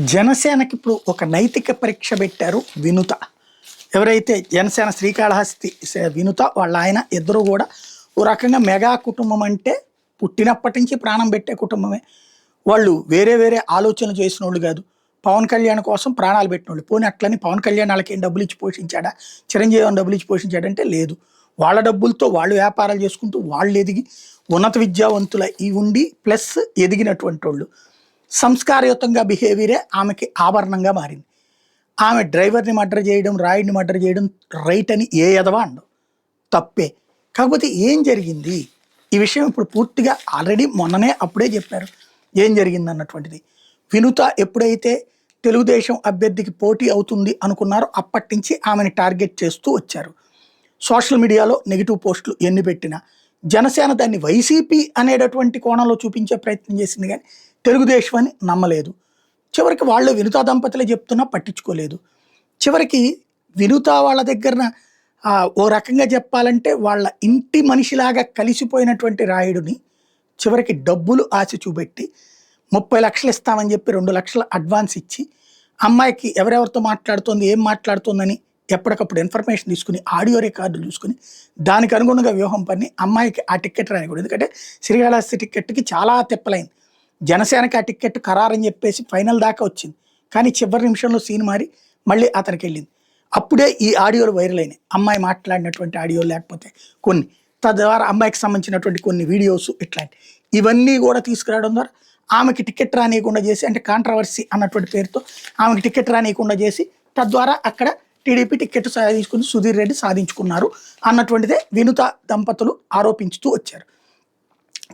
జనసేనకి ఇప్పుడు ఒక నైతిక పరీక్ష పెట్టారు వినుత. ఎవరైతే జనసేన శ్రీకాళహస్తి వినుత వాళ్ళ ఆయన ఇద్దరు కూడా ఓ రకంగా మెగా కుటుంబం. అంటే పుట్టినప్పటి నుంచి ప్రాణం పెట్టే కుటుంబమే. వాళ్ళు వేరే వేరే ఆలోచనలు చేసిన వాళ్ళు కాదు. పవన్ కళ్యాణ్ కోసం ప్రాణాలు పెట్టిన వాళ్ళు. పోనీ అట్లని పవన్ కళ్యాణ్ వాళ్ళకి ఏం డబ్బులు ఇచ్చి పోషించాడా, చిరంజీవి అని డబ్బులు ఇచ్చి పోషించాడంటే లేదు. వాళ్ళ డబ్బులతో వాళ్ళు వ్యాపారాలు చేసుకుంటూ వాళ్ళు ఎదిగి ఉన్నత విద్యావంతుల ఈ ఉండి ప్లస్ ఎదిగినటువంటి వాళ్ళు. సంస్కారయుతంగా బిహేవియరే ఆమెకి ఆభరణంగా మారింది. ఆమె డ్రైవర్ని మర్డర్ చేయడం, రాయుడిని మర్డర్ చేయడం రైట్ అని ఏ ఎదవా అండవు, తప్పే. కాకపోతే ఏం జరిగింది ఈ విషయం ఇప్పుడు పూర్తిగా ఆల్రెడీ మొన్ననే అప్పుడే చెప్పారు ఏం జరిగింది అన్నటువంటిది. వినుత ఎప్పుడైతే తెలుగుదేశం అభ్యర్థికి పోటీ అవుతుంది అనుకున్నారో అప్పటి నుంచి ఆమెను టార్గెట్ చేస్తూ వచ్చారు. సోషల్ మీడియాలో నెగిటివ్ పోస్టులు ఎన్ని పెట్టినా జనసేన దాన్ని వైసీపీ అనేటటువంటి కోణంలో చూపించే ప్రయత్నం చేసింది, కానీ తెలుగుదేశం అని నమ్మలేదు. చివరికి వాళ్ళు వినుత దంపతులే చెప్తున్నా పట్టించుకోలేదు. చివరికి వినుత వాళ్ళ దగ్గర ఓ రకంగా చెప్పాలంటే వాళ్ళ ఇంటి మనిషిలాగా కలిసిపోయినటువంటి రాయుడిని చివరికి డబ్బులు ఆశ చూపెట్టి 30 లక్షలు ఇస్తామని చెప్పి 2 లక్షలు అడ్వాన్స్ ఇచ్చి అమ్మాయికి ఎవరెవరితో మాట్లాడుతోంది, ఏం మాట్లాడుతుందని ఎప్పటికప్పుడు ఇన్ఫర్మేషన్ తీసుకుని ఆడియో రికార్డులు చూసుకుని దానికి అనుగుణంగా వ్యూహం పని అమ్మాయికి ఆ టికెట్ రాయకూడదు. ఎందుకంటే శ్రీకాళహస్తి టికెట్కి చాలా తిప్పలైంది. జనసేనకి ఆ టికెట్ ఖరారని చెప్పేసి ఫైనల్ దాకా వచ్చింది, కానీ చివరి నిమిషంలో సీన్ మారి మళ్ళీ అతనికి వెళ్ళింది. అప్పుడే ఈ ఆడియోలు వైరల్ అయినాయి. అమ్మాయి మాట్లాడినటువంటి ఆడియో లేకపోతే కొన్ని, తద్వారా అమ్మాయికి సంబంధించినటువంటి కొన్ని వీడియోస్ ఇట్లాంటి ఇవన్నీ కూడా తీసుకురావడం ద్వారా ఆమెకి టికెట్ రానియకుండా చేసి, అంటే కాంట్రవర్సీ అన్నటువంటి పేరుతో ఆమెకి టికెట్ రానియకుండా చేసి తద్వారా అక్కడ టీడీపీ టికెట్ తీసుకుని సుధీర్ రెడ్డి సాధించుకున్నారు అన్నటువంటిదే వినుత దంపతులు ఆరోపించుతూ వచ్చారు.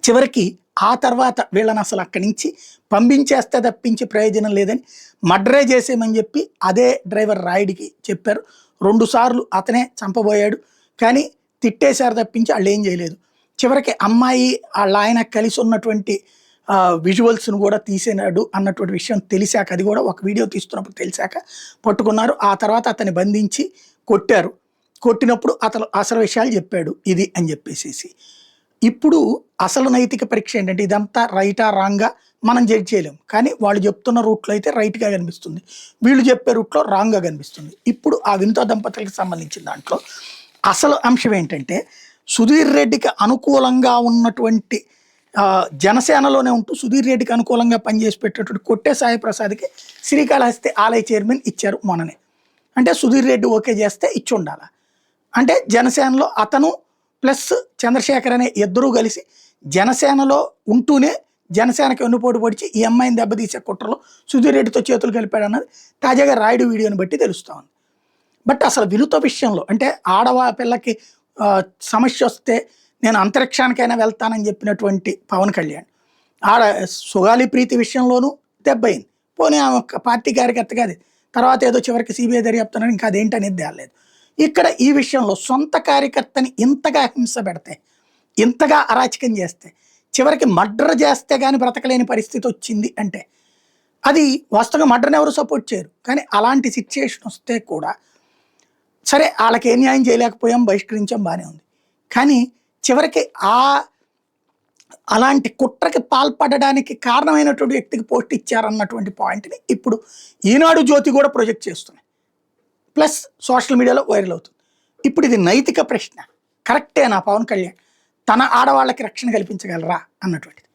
చివరికి ఆ తర్వాత వీళ్ళని అసలు అక్కడి నుంచి పంపించేస్తే తప్పించి ప్రయోజనం లేదని మర్డరే చేసేయమని చెప్పి అదే డ్రైవర్ రాయుడికి చెప్పారు. 2 సార్లు అతనే చంపబోయాడు, కానీ తిట్టేశారు తప్పించి వాళ్ళు ఏం చేయలేదు. చివరికి అమ్మాయి వాళ్ళ ఆయన కలిసి ఉన్నటువంటి విజువల్స్ను కూడా తీసేనాడు అన్నటువంటి విషయం తెలిసాక, అది కూడా ఒక వీడియో తీస్తున్నప్పుడు తెలిసాక పట్టుకున్నారు. ఆ తర్వాత అతన్ని బంధించి కొట్టారు. కొట్టినప్పుడు అతను అసలు విషయాలు చెప్పాడు ఇది అని చెప్పేసి. ఇప్పుడు అసలు నైతిక పరీక్ష ఏంటంటే ఇదంతా రైటా రాంగా మనం జడ్జ్ చేయలేము, కానీ వాళ్ళు చెప్తున్న రూట్లో అయితే రైట్గా కనిపిస్తుంది, వీళ్ళు చెప్పే రూట్లో రాంగ్గా కనిపిస్తుంది. ఇప్పుడు ఆ వినుత దంపతులకు సంబంధించిన దాంట్లో అసలు అంశం ఏంటంటే సుధీర్ రెడ్డికి అనుకూలంగా ఉన్నటువంటి జనసేనలోనే ఉంటూ సుధీర్ రెడ్డికి అనుకూలంగా పనిచేసి పెట్టేటువంటి కొట్టే సాయి ప్రసాద్కి శ్రీకాళహస్తి ఆలయ చైర్మన్ ఇచ్చారు మొన్ననే. అంటే సుధీర్ రెడ్డి ఓకే చేస్తే ఇచ్చి ఉండాలి. అంటే జనసేనలో అతను ప్లస్ చంద్రశేఖర్ అనే ఇద్దరూ కలిసి జనసేనలో ఉంటూనే జనసేనకి వెన్నుపోటు పొడిచి ఈ అమ్మాయిని దెబ్బతీసే కుట్రలో సుధీర్ రెడ్డితో చేతులు కలిపాడు అన్నది తాజాగా రాయుడు వీడియోని బట్టి తెలుస్తూ ఉంది. బట్ అసలు వినుత విషయంలో అంటే పిల్లకి సమస్య వస్తే నేను అంతరిక్షానికైనా వెళ్తానని చెప్పినటువంటి పవన్ కళ్యాణ్ సుగాలి ప్రీతి విషయంలోనూ దెబ్బయింది. పోనీ ఆమె పార్టీ కార్యకర్త కాదు, తర్వాత ఏదో చివరికి సిబిఐ దర్యాప్తున్నారు, ఇంకా అదేంటి అనేది తేలేదు. ఇక్కడ ఈ విషయంలో సొంత కార్యకర్తని ఇంతగా హింస పెడితే, ఇంతగా అరాచకం చేస్తే, చివరికి మర్డర్ చేస్తే కానీ బ్రతకలేని పరిస్థితి వచ్చింది అంటే అది వాస్తవంగా మర్డర్ని ఎవరు సపోర్ట్ చేయరు. కానీ అలాంటి సిచ్యుయేషన్ వస్తే కూడా సరే వాళ్ళకి ఏ న్యాయం చేయలేకపోయాం, బహిష్కరించాం, బాగానే ఉంది. కానీ చివరికి అలాంటి కుట్రకి పాల్పడడానికి కారణమైనటువంటి వ్యక్తికి పోస్ట్ ఇచ్చారన్నటువంటి పాయింట్ని ఇప్పుడు ఈనాడు జ్యోతి కూడా ప్రొజెక్ట్ చేస్తున్నాయి, ప్లస్ సోషల్ మీడియాలో వైరల్ అవుతుంది. ఇప్పుడు ఇది నైతిక ప్రశ్న, కరెక్టేనా పవన్ కళ్యాణ్ తన ఆడవాళ్ళకి రక్షణ కల్పించగలరా అన్నటువంటిది.